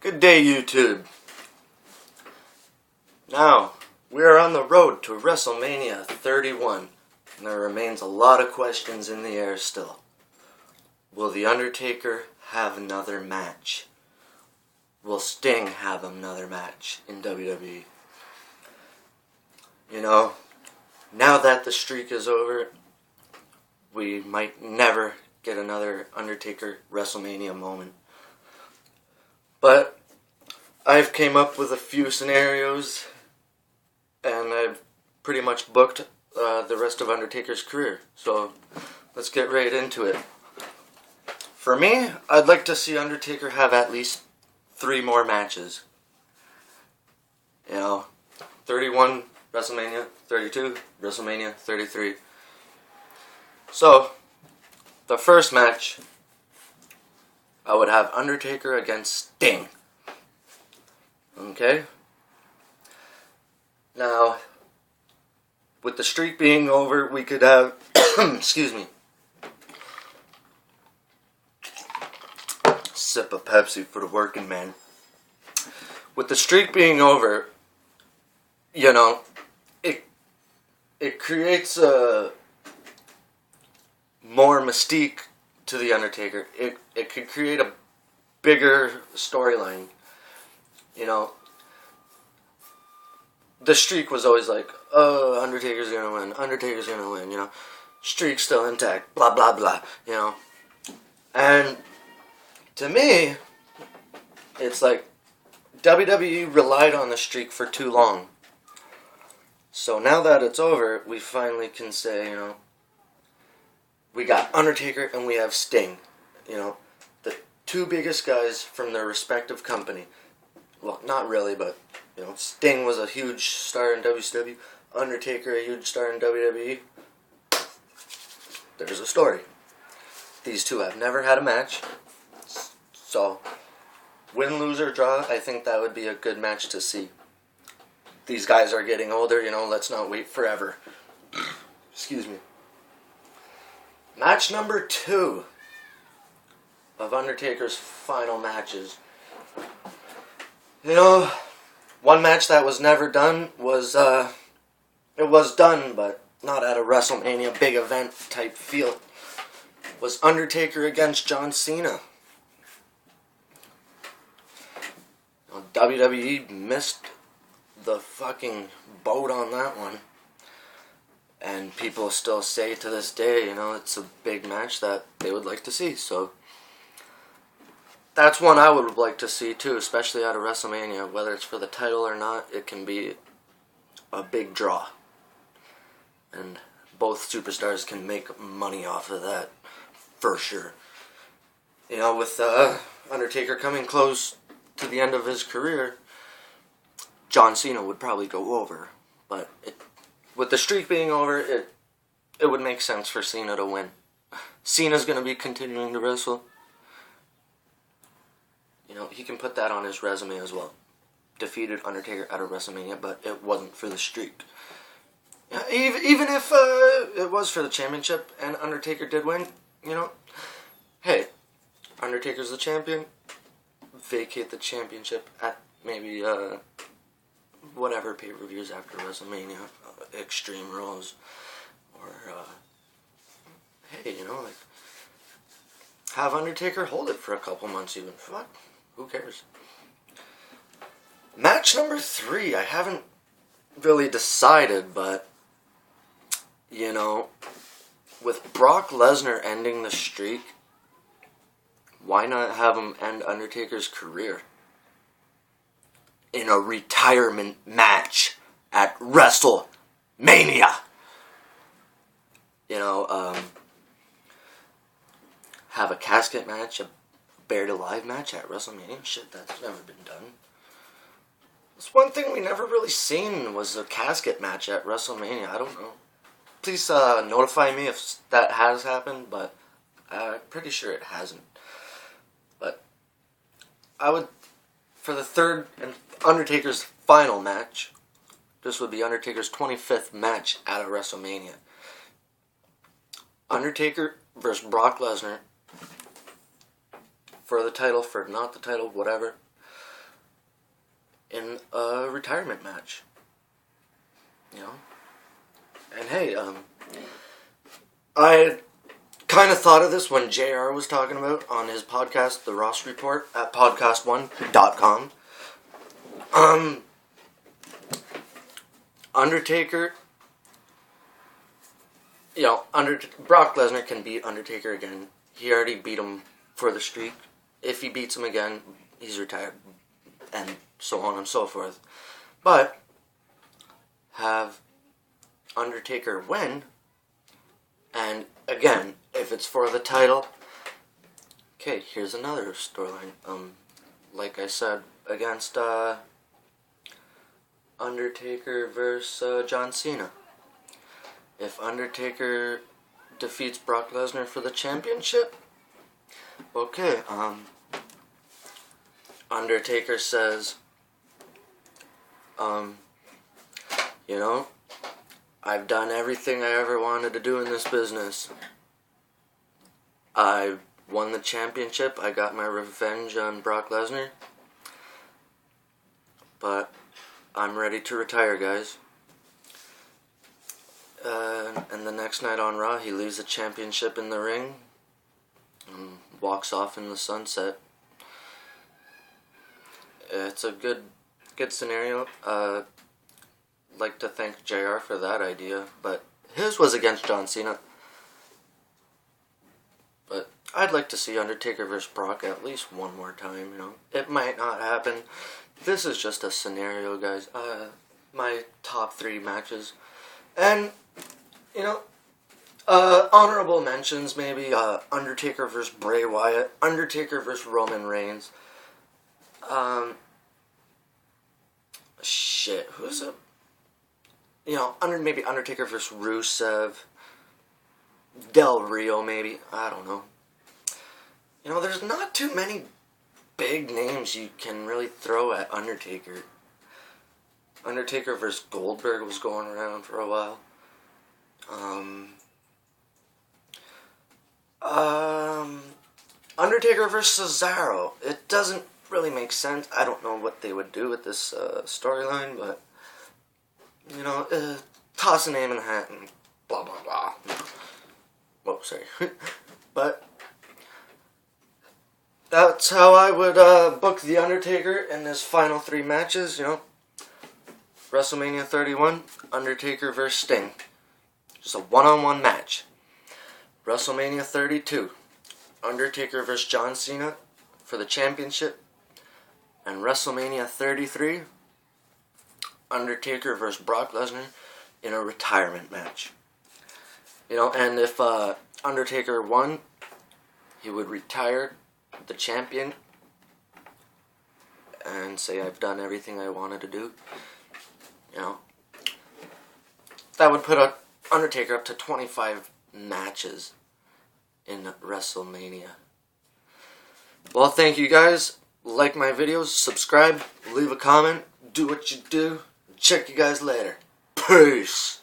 Good day, YouTube. Now, we are on the road to WrestleMania 31, and there remains a lot of questions in the air still. Will The Undertaker have another match? Will Sting have another match in WWE? You know, now that the streak is over, we might never get another Undertaker WrestleMania moment. But I've came up with a few scenarios, and I've pretty much booked the rest of Undertaker's career. So let's get right into it. For me, I'd like to see Undertaker have at least 3 more matches. 31 WrestleMania, 32 WrestleMania, 33. So, the first match, I would have Undertaker against Sting. Okay? Now, with the streak being over, we could have, excuse me, sip of Pepsi for the working man. With the streak being over, it creates a more mystique to The Undertaker. It could create a bigger storyline. The streak was always like, oh, Undertaker's gonna win, Undertaker's gonna win, streak's still intact, blah, blah, blah, And to me, it's like WWE relied on the streak for too long. So now that it's over, we finally can say, we got Undertaker and we have Sting. The 2 biggest guys from their respective company. Well, not really, but, Sting was a huge star in WCW. Undertaker, a huge star in WWE. There's a story. These 2 have never had a match. So, win, lose, or draw, I think that would be a good match to see. These guys are getting older, let's not wait forever. Excuse me. Match number 2 of Undertaker's final matches. One match that was never done was, it was done, but not at a WrestleMania big event type feel, was Undertaker against John Cena. WWE missed the fucking boat on that one. And people still say to this day, it's a big match that they would like to see. So, that's one I would like to see too, especially at a WrestleMania. Whether it's for the title or not, it can be a big draw. And both superstars can make money off of that, for sure. With Undertaker coming close to the end of his career, John Cena would probably go over. But with the streak being over, it would make sense for Cena to win. Cena's going to be continuing to wrestle. He can put that on his resume as well. Defeated Undertaker at a WrestleMania, but it wasn't for the streak. Even if it was for the championship and Undertaker did win, hey, Undertaker's the champion. Vacate the championship at maybe whatever pay-per-views after WrestleMania, Extreme Rules, or hey, have Undertaker hold it for a couple months even. Fuck, who cares? Match number 3, I haven't really decided, but with Brock Lesnar ending the streak, why not have him end Undertaker's career in a retirement match at WrestleMania? Have a casket match, a buried alive match at WrestleMania. Shit, that's never been done. That's one thing we never really seen was a casket match at WrestleMania. I don't know. Please notify me if that has happened, but I'm pretty sure it hasn't. But I would, for the third and Undertaker's final match, this would be Undertaker's 25th match at a WrestleMania. Undertaker versus Brock Lesnar for the title, for not the title, whatever. in a retirement match. You know? And hey, I kind of thought of this when JR was talking about on his podcast, The Ross Report, at podcast1.com. Undertaker, you know, Brock Lesnar can beat Undertaker again. He already beat him for the streak. If he beats him again, he's retired. And so on and so forth. But have Undertaker win, and again, if it's for the title, okay, here's another storyline. Like I said, against Undertaker versus John Cena. If Undertaker defeats Brock Lesnar for the championship, okay, Undertaker says, you know, I've done everything I ever wanted to do in this business. I won the championship. I got my revenge on Brock Lesnar. But I'm ready to retire, guys. And the next night on Raw, he leaves the championship in the ring and walks off in the sunset. It's a good scenario. Like to thank JR for that idea, but his was against John Cena. But I'd like to see Undertaker vs. Brock at least one more time, you know. It might not happen. This is just a scenario, guys. My top 3 matches. And, you know, honorable mentions maybe Undertaker vs. Bray Wyatt, Undertaker vs. Roman Reigns. Who's a... You know, maybe Undertaker vs. Rusev, Del Rio maybe, I don't know. You know, there's not too many big names you can really throw at Undertaker. Undertaker vs. Goldberg was going around for a while. Undertaker vs. Cesaro. It doesn't really make sense. I don't know what they would do with this storyline, but... You know, toss a name in a hat and blah, blah, blah. Whoa, sorry. But that's how I would book The Undertaker in his final 3 matches, you know. WrestleMania 31, Undertaker vs. Sting. Just a one-on-one match. WrestleMania 32, Undertaker vs. John Cena for the championship. And WrestleMania 33, Undertaker vs. Brock Lesnar in a retirement match. You know, and if Undertaker won, he would retire the champion and say, I've done everything I wanted to do. You know, that would put Undertaker up to 25 matches in WrestleMania. Well, thank you guys. Like my videos, subscribe, leave a comment, do what you do. Check you guys later. Peace.